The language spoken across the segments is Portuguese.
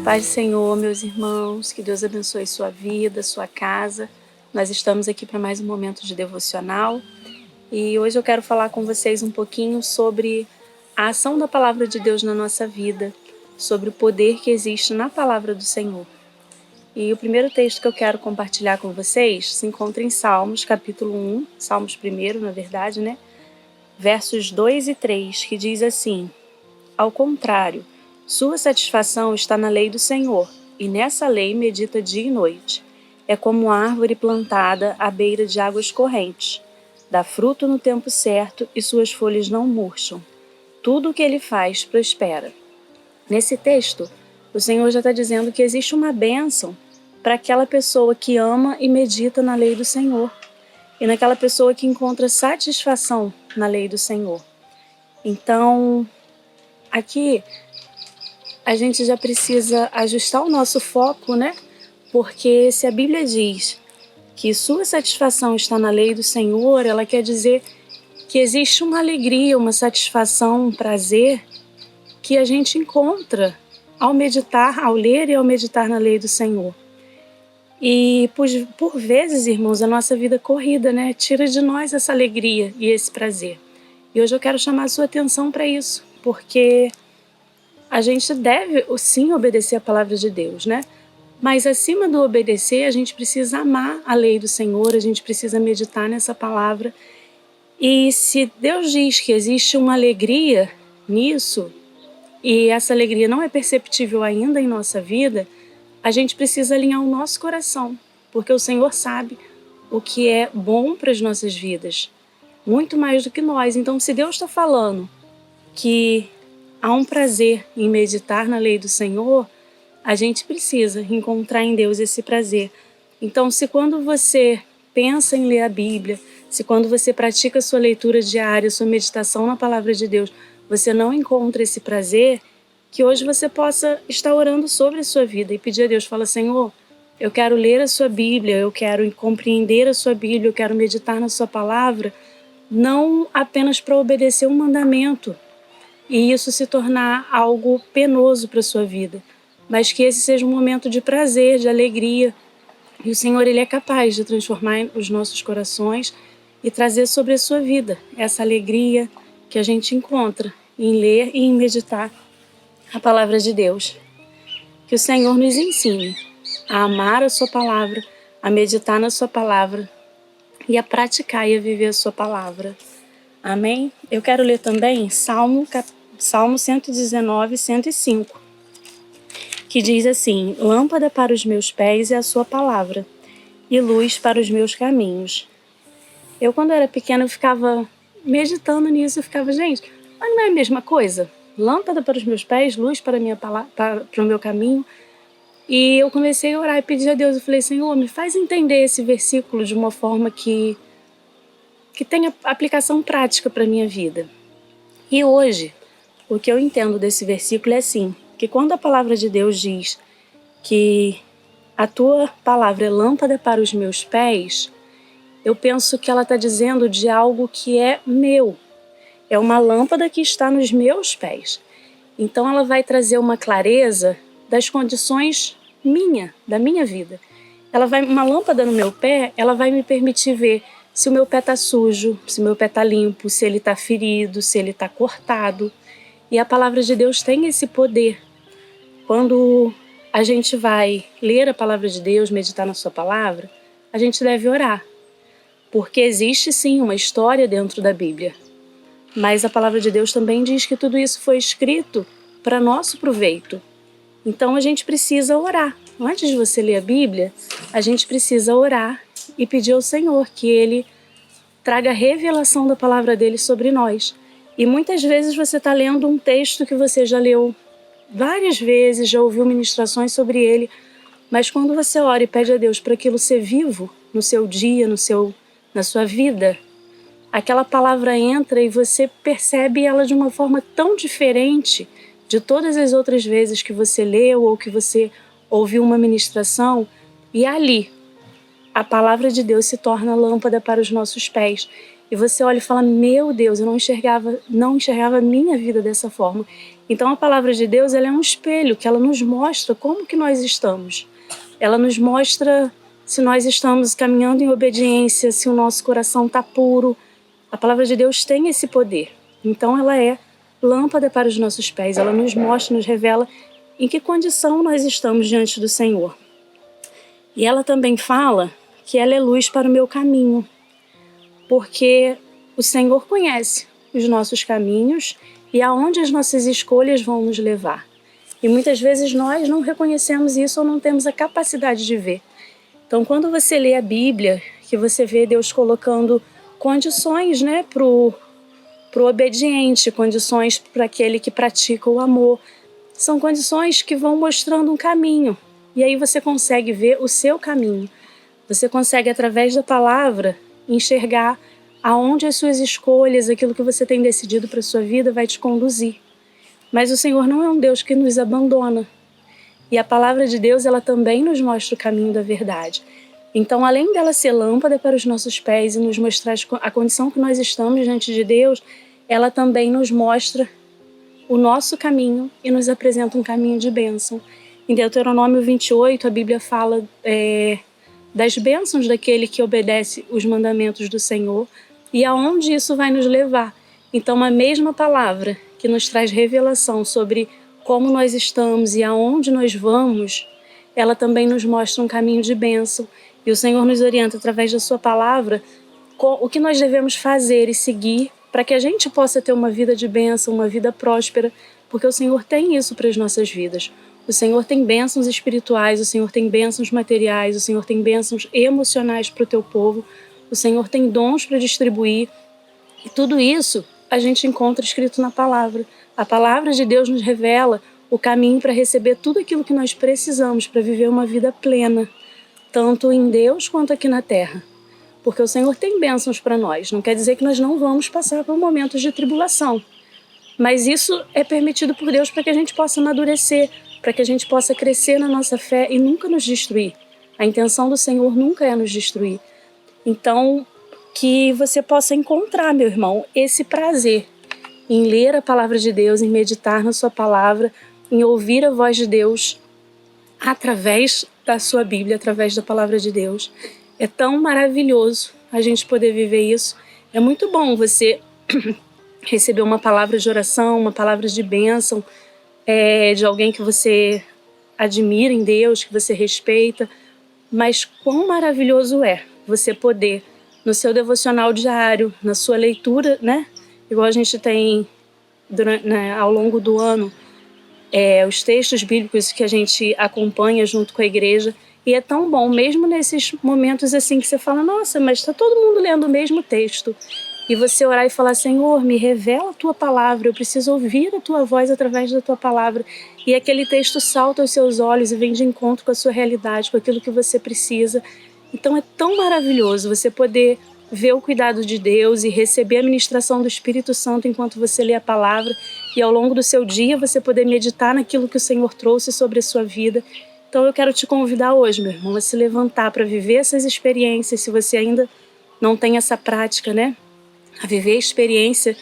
Paz do Senhor, meus irmãos, que Deus abençoe sua vida, sua casa. Nós estamos aqui para mais um momento de devocional e hoje eu quero falar com vocês um pouquinho sobre a ação da Palavra de Deus na nossa vida, sobre o poder que existe na Palavra do Senhor. E o primeiro texto que eu quero compartilhar com vocês se encontra em Salmos, capítulo 1, Salmos 1, na verdade, né? Versos 2 e 3, que diz assim: Ao contrário, sua satisfação está na lei do Senhor, e nessa lei medita dia e noite. É como árvore plantada à beira de águas correntes. Dá fruto no tempo certo e suas folhas não murcham. Tudo o que ele faz prospera. Nesse texto, o Senhor já está dizendo que existe uma bênção para aquela pessoa que ama e medita na lei do Senhor, e naquela pessoa que encontra satisfação na lei do Senhor. Então, aqui a gente já precisa ajustar o nosso foco, né? Porque se a Bíblia diz que sua satisfação está na lei do Senhor, ela quer dizer que existe uma alegria, uma satisfação, um prazer que a gente encontra ao meditar, ao ler e ao meditar na lei do Senhor. E por vezes, irmãos, a nossa vida corrida, né, tira de nós essa alegria e esse prazer. E hoje eu quero chamar a sua atenção para isso, porque a gente deve, sim, obedecer a palavra de Deus, né? Mas acima do obedecer, a gente precisa amar a lei do Senhor, a gente precisa meditar nessa palavra. E se Deus diz que existe uma alegria nisso, e essa alegria não é perceptível ainda em nossa vida, a gente precisa alinhar o nosso coração, porque o Senhor sabe o que é bom para as nossas vidas, muito mais do que nós. Então, se Deus está falando que há um prazer em meditar na lei do Senhor, a gente precisa encontrar em Deus esse prazer. Então, se quando você pensa em ler a Bíblia, se quando você pratica a sua leitura diária, sua meditação na palavra de Deus, você não encontra esse prazer, que hoje você possa estar orando sobre a sua vida e pedir a Deus, fala: Senhor, eu quero ler a sua Bíblia, eu quero compreender a sua Bíblia, eu quero meditar na sua palavra, não apenas para obedecer um mandamento e isso se tornar algo penoso para a sua vida, mas que esse seja um momento de prazer, de alegria. E o Senhor, Ele é capaz de transformar os nossos corações e trazer sobre a sua vida essa alegria que a gente encontra em ler e em meditar a palavra de Deus. Que o Senhor nos ensine a amar a sua palavra, a meditar na sua palavra e a praticar e a viver a sua palavra. Amém? Eu quero ler também Salmo 119, 105, que diz assim: Lâmpada para os meus pés é a sua palavra e luz para os meus caminhos. Eu, quando era pequena, eu ficava meditando nisso, eu ficava, gente, mas não é a mesma coisa? Lâmpada para os meus pés, luz para o meu caminho. E eu comecei a orar e pedir a Deus, eu falei: Senhor, me faz entender esse versículo de uma forma que tenha aplicação prática para a minha vida. E hoje, o que eu entendo desse versículo é assim, que quando a palavra de Deus diz que a tua palavra é lâmpada para os meus pés, eu penso que ela está dizendo de algo que é meu. É uma lâmpada que está nos meus pés. Então ela vai trazer uma clareza das condições da minha vida. Uma lâmpada no meu pé, ela vai me permitir ver se o meu pé está sujo, se o meu pé está limpo, se ele está ferido, se ele está cortado. E a palavra de Deus tem esse poder. Quando a gente vai ler a palavra de Deus, meditar na sua palavra, a gente deve orar. Porque existe sim uma história dentro da Bíblia. Mas a palavra de Deus também diz que tudo isso foi escrito para nosso proveito. Então a gente precisa orar. Antes de você ler a Bíblia, a gente precisa orar e pedir ao Senhor que Ele traga a revelação da palavra dele sobre nós. E muitas vezes você está lendo um texto que você já leu várias vezes, já ouviu ministrações sobre ele, mas quando você ora e pede a Deus para aquilo ser vivo no seu dia, na sua vida, aquela palavra entra e você percebe ela de uma forma tão diferente de todas as outras vezes que você leu ou que você ouviu uma ministração, e ali a palavra de Deus se torna lâmpada para os nossos pés. e você olha e fala, meu Deus, eu não enxergava a minha vida dessa forma. Então a palavra de Deus, ela é um espelho, que ela nos mostra como que nós estamos. Ela nos mostra se nós estamos caminhando em obediência, se o nosso coração está puro. A palavra de Deus tem esse poder. Então ela é lâmpada para os nossos pés, ela nos mostra, nos revela em que condição nós estamos diante do Senhor. E ela também fala que ela é luz para o meu caminho, porque o Senhor conhece os nossos caminhos e aonde as nossas escolhas vão nos levar. E muitas vezes nós não reconhecemos isso ou não temos a capacidade de ver. Então, quando você lê a Bíblia, que você vê Deus colocando condições, né, pro obediente, condições para aquele que pratica o amor, são condições que vão mostrando um caminho. E aí você consegue ver o seu caminho. Você consegue, através da palavra, enxergar aonde as suas escolhas, aquilo que você tem decidido para a sua vida, vai te conduzir. Mas o Senhor não é um Deus que nos abandona. E a palavra de Deus, ela também nos mostra o caminho da verdade. Então, além dela ser lâmpada para os nossos pés e nos mostrar a condição que nós estamos diante de Deus, ela também nos mostra o nosso caminho e nos apresenta um caminho de bênção. Em Deuteronômio 28, a Bíblia fala das bênçãos daquele que obedece os mandamentos do Senhor e aonde isso vai nos levar. Então, a mesma palavra que nos traz revelação sobre como nós estamos e aonde nós vamos, ela também nos mostra um caminho de bênção. E o Senhor nos orienta através da sua palavra o que nós devemos fazer e seguir para que a gente possa ter uma vida de bênção, uma vida próspera, porque o Senhor tem isso para as nossas vidas. O Senhor tem bênçãos espirituais, o Senhor tem bênçãos materiais, o Senhor tem bênçãos emocionais para o teu povo, o Senhor tem dons para distribuir. E tudo isso a gente encontra escrito na palavra. A palavra de Deus nos revela o caminho para receber tudo aquilo que nós precisamos para viver uma vida plena, tanto em Deus quanto aqui na terra. Porque o Senhor tem bênçãos para nós. Não quer dizer que nós não vamos passar por momentos de tribulação. Mas isso é permitido por Deus para que a gente possa amadurecer, para que a gente possa crescer na nossa fé e nunca nos destruir. A intenção do Senhor nunca é nos destruir. Então, que você possa encontrar, meu irmão, esse prazer em ler a palavra de Deus, em meditar na sua palavra, em ouvir a voz de Deus através da sua Bíblia, através da palavra de Deus. É tão maravilhoso a gente poder viver isso. É muito bom você receber uma palavra de oração, uma palavra de bênção, de alguém que você admira em Deus, que você respeita. Mas quão maravilhoso é você poder, no seu devocional diário, na sua leitura, né? Igual a gente tem ao longo do ano, os textos bíblicos que a gente acompanha junto com a igreja. E é tão bom, mesmo nesses momentos assim que você fala, nossa, mas está todo mundo lendo o mesmo texto. E você orar e falar, Senhor, me revela a tua palavra, eu preciso ouvir a tua voz através da tua palavra. E aquele texto salta aos seus olhos e vem de encontro com a sua realidade, com aquilo que você precisa. Então é tão maravilhoso você poder ver o cuidado de Deus e receber a ministração do Espírito Santo enquanto você lê a palavra. E ao longo do seu dia você poder meditar naquilo que o Senhor trouxe sobre a sua vida. Então eu quero te convidar hoje, meu irmão, a se levantar para viver essas experiências, se você ainda não tem essa prática, né? A viver a experiência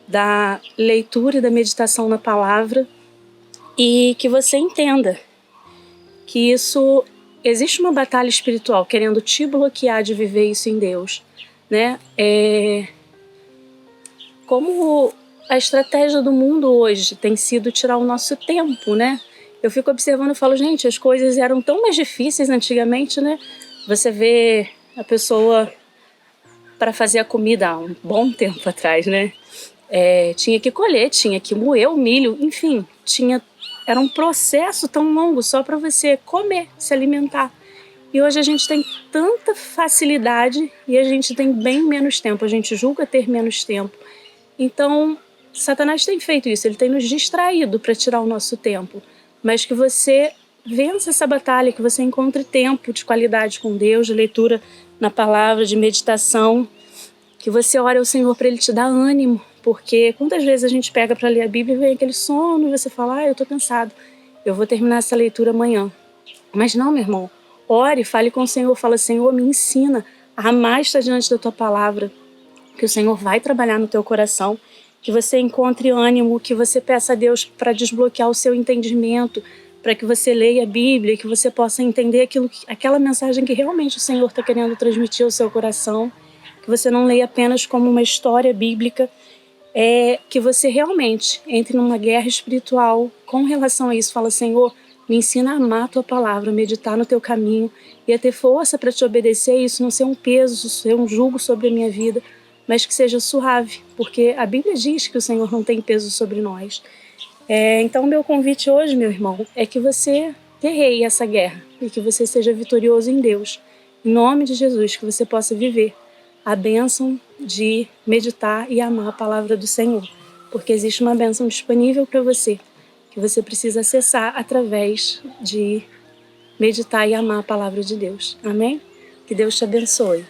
da leitura e da meditação na palavra e que você entenda que isso, existe uma batalha espiritual querendo te bloquear de viver isso em Deus, né? Como a estratégia do mundo hoje tem sido tirar o nosso tempo, né? Eu fico observando e falo, gente, as coisas eram tão mais difíceis antigamente, né? Você vê a pessoa para fazer a comida há um bom tempo atrás, né? Tinha que colher, tinha que moer o milho, enfim, era um processo tão longo só para você comer, se alimentar. E hoje a gente tem tanta facilidade e a gente tem bem menos tempo, a gente julga ter menos tempo. Então, Satanás tem feito isso, ele tem nos distraído para tirar o nosso tempo. Mas que você vença essa batalha, que você encontre tempo de qualidade com Deus, de leitura na palavra, de meditação, que você ore ao Senhor para Ele te dar ânimo, porque quantas vezes a gente pega para ler a Bíblia e vem aquele sono e você fala, eu estou cansado, eu vou terminar essa leitura amanhã. Mas não, meu irmão, ore, fale com o Senhor, fala, Senhor, me ensina a mais estar diante da Tua palavra, que o Senhor vai trabalhar no teu coração, que você encontre ânimo, que você peça a Deus para desbloquear o seu entendimento, para que você leia a Bíblia, que você possa entender aquela mensagem que realmente o Senhor está querendo transmitir ao seu coração, que você não leia apenas como uma história bíblica, que você realmente entre numa guerra espiritual com relação a isso. Fala, Senhor, me ensina a amar a Tua palavra, a meditar no Teu caminho e a ter força para Te obedecer, isso não ser um peso, ser um jugo sobre a minha vida, mas que seja suave, porque a Bíblia diz que o Senhor não tem peso sobre nós. Então, meu convite hoje, meu irmão, é que você guerreie essa guerra e que você seja vitorioso em Deus. Em nome de Jesus, que você possa viver a bênção de meditar e amar a palavra do Senhor, porque existe uma bênção disponível para você, que você precisa acessar através de meditar e amar a palavra de Deus. Amém? Que Deus te abençoe.